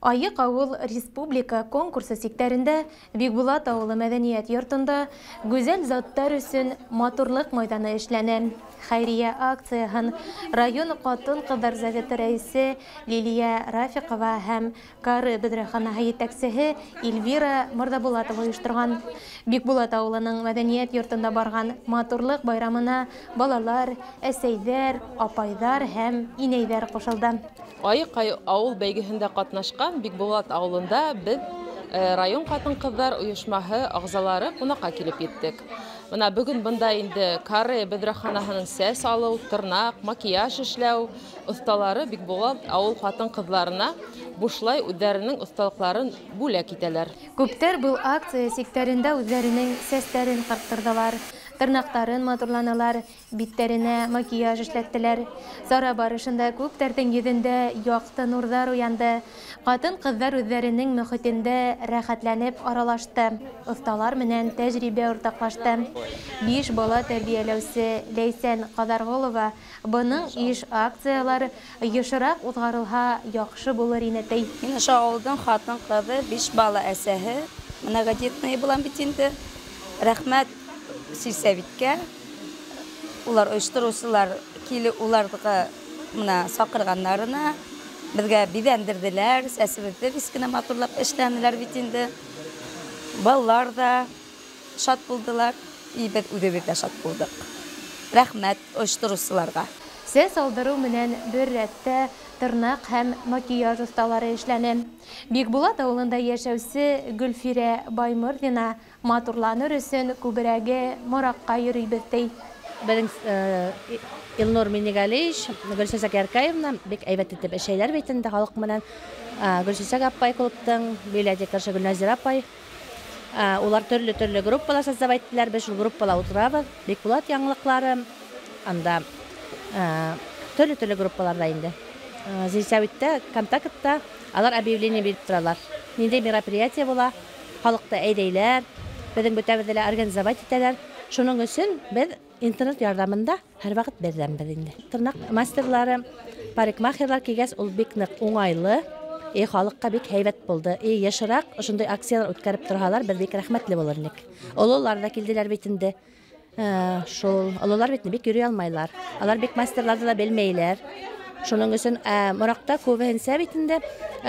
Айык ауыл республика конкурсы сиктерінде Бикбулат ауылы мәдәният йортында гүзәл заттар өсөн матурлык майданы эшләнә. Хәйрия акцияһын район катын-кызлар советы рәисе Лилия Рафикова һәм Кары бөдрәханаһы җитәкчесе Эльвира Мордабулатова оештырган. Бикбулат авылының мәдәният йортында барган матурлык байрамына балалар, әсәйҙәр, апайҙар һәм инәйҙәр кушылды. Айык ауыл бәйгеһендә катнашкан Бикбулат авылында без район катын-кызлар оешмаһы ағзалары кунакка килеп еттек. Мына бүген бында инде Кары бөдрәханаһының сәс алыу, тырнак, макияж эшләү осталары Бикбулат авыл катын-кызларына бушлай үҙҙәренең осталыкларын бүләк итәләр. Күптәр был акция сиктерендә үҙләренең сәстәрен кырттырдылар. Тырнақтарын матурланалар, биттәренә макияж эшләттеләр. Сара барышында күптәрҙең йөҙөндә яҡты нурҙар уянды. Ҡатын-ҡыҙҙар үҙҙәренең мөхитендә рәхәтләнеп аралашты. Оҫталар менән тәжрибә уртаҡлашты. 5 бала тәрбиәләүсе Ләйсән Ҡаҙарғолова бының иш акциялар йышыраҡ уҙғарылһа яҡшы булыр ине ти. Мин ошо ауылдың ҡатын-ҡыҙы 5 бала әсәһе. Многодетный булам бит инде. Рәхмәт сельсоветкә, улар оештырыусылар килеп уларга мына саҡырғандарына беҙгә биҙәндерҙеләр, сәсебеҙҙе вис кенә матурлап эшләнеләр бит инде. Балалар да шат булдылар, и беҙ үҙебеҙ ҙә шат булдыҡ. Рәхмәт оештырыусыларға. Сәс алдырыу менән бер рәттә тырнаҡ һәм макияж осталары эшләне. Бикбулат ауылында йәшәүсе Гөлфирә Баймырҙина матурланыр өсөн күберәге Мораҡҡа йөрөйбөҙ ти. Беҙҙең Илнур Минигалевич, Гөлсәсәк Яркаевна бик әйбәт итеп эшләйҙәр бит инде халыҡ менән. Гөлсәсәк апай клубтың библиотекаршы Гөлназира апай. Улар төрлө группалар создавать ителәр, без шул группала ултырабыҙ. Бикбулат яңылыҡлары, анда төрлө группаларда инде. Зилсәүиттә, контактта алар объявление биреп торалар. Ниндәй мероприятие була, халыҡты әйҙәйләр, беҙҙең бөтәбеҙҙе лә организовать итәләр. Шуның өсөн беҙ интернет ярҙамында һәр ваҡыт беҙҙәнбеҙ инде. Тырнаҡ мастерлары, парикмахерлар килгәс, ул бик ныҡ уңайлы, халыҡҡа бик һәйбәт булды. Йышыраҡ ошондай акциялар үткәреп торһалар, беҙ бик рәхмәтле булыр инек. Ололар да килделәр бит инде. Шул ололар бит бик йөрөй алмайлар. Алар бик мастерларҙы да белмәйләр. Шуның өсөн Мораҡта күбеһенсә бит инде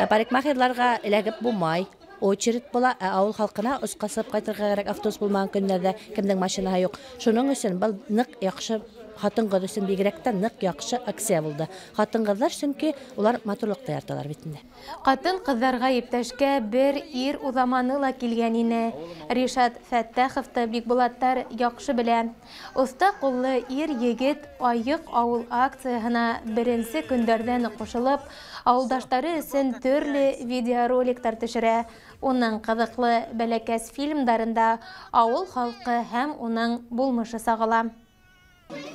парикмахерларға эләгеп булмай. Очередь була, ауыл халҡына осҡасып ҡайтырға кәрәк, автобус булмаған көндәрҙә, кемдең машинаһы юҡ. Шуның өсөн был ныҡ яҡшы, хатын-ҡыҙ өсөн бигерәктән ныҡ яҡшы акция булды. Хатын-ҡыҙҙар, сөнки улар матурлыҡты яраталар бит инде. Ҡатын-ҡыҙҙарға иптәшкә бер ир уҙаманы ла килгән ине. Ришат Фәттәховты Бикбулаттар яҡшы белә. Оҫта ҡуллы ир-егет Айыҡ ауыл акцияһына беренсе көндәрҙән ҡушылып, ауылдаштары өсөн төрлө видеороликтар төшөрә. Уның ҡыҙыҡлы бәләкәс фильмдарында ауыл халҡы һәм уның булмышы сағыла.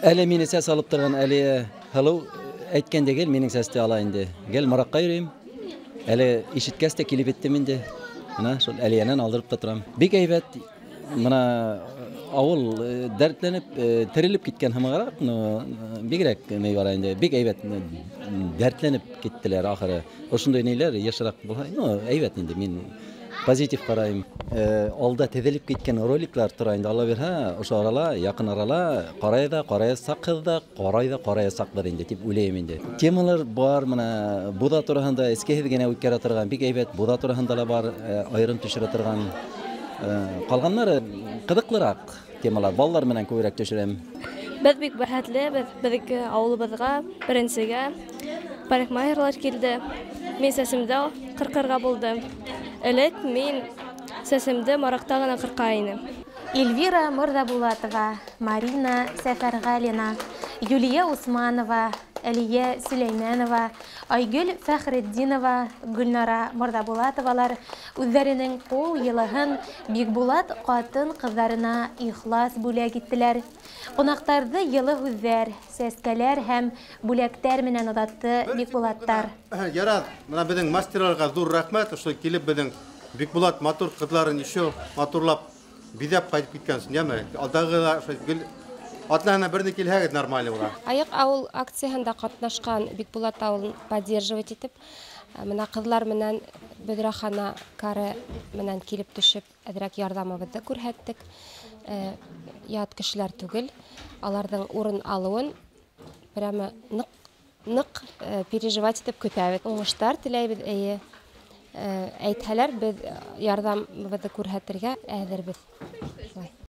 Әле мине сәс алып торған әле һылыу әйткәндә гел минең сәсте ала инде. Гел Мораҡҡа йөрөйөм. Әле ишеткәс тә килеп еттем инде. Мына шул Әлиянан алдырып та торам. Бик әйбәт. Мына авыл дәртләнеп, терелеп киткән һымағыраҡ, бигерәк ни бара инде. Бик әйбәт дәртләнеп киттеләр ахыры. Ошондай ниләр йышыраҡ булһа, әйбәт инде. Мин позитив ҡарайым. Алда теҙелеп киткән роликлар тора инде. Алла бирһә, ошо арала, яҡын арала ҡараясаҡһыҙ да, ҡараясаҡбыҙ инде тип уйлайым инде. Темалар бар, мына буда тураһында эскеһеҙ генә үткәрә торған, бик әйбәт. Буда тураһында ла бар, айырым төшөрә торған. Ҡалғаннары ҡыҙыҡлыраҡ темалар, балалар менән күберәк төшөрәм. Беҙ бик бәхетле, беҙҙең ауылыбыҙға беренсегә парикмахерлар килде. Мин сәсемде ҡырҡырға булдым. Элек мин сәсемде Мораҡта ғына ҡырҡа инем. Эльвира Морҙабулатова, Марина Сәфәрғәлина, Юлия Усманова, Әлиә Сөләймәнова, Айгөл Фәхретдинова, Гөлнара Морҙабулатовалар үҙҙәренең ҡул йылыһын Бикбулат ҡатын-ҡыҙҙарына ихлас бүләк иттеләр. Ҡунаҡтарҙы йылы һүҙҙәр, сәскәләр һәм бүләктәр менән оҙатты Бикбулаттар. Ярат, мына беҙҙең мастерларға ҙур рәхмәт, ошо килеп беҙҙең Бикбулат матур ҡыҙҙарын еще матурлап биҙәп ҡайтып киткәнсен, йәме. Алдағы Атлана берне килһәгез нормаль була. Аяк авыл акцияһында катнашкан Бикбулат авылын поддерживать итеп, менә кызлар менән Бөдрәхана кары менән килеп төшеп, әдрәк ярдәмебезне күрһәттек. Ят кешеләр түгел, аларның урын алуын прямо нык переживать итеп көтәбез. Уңыштар теләйбез, әйтһәләр, без ярдәмебезне күрһәтергә әзербез.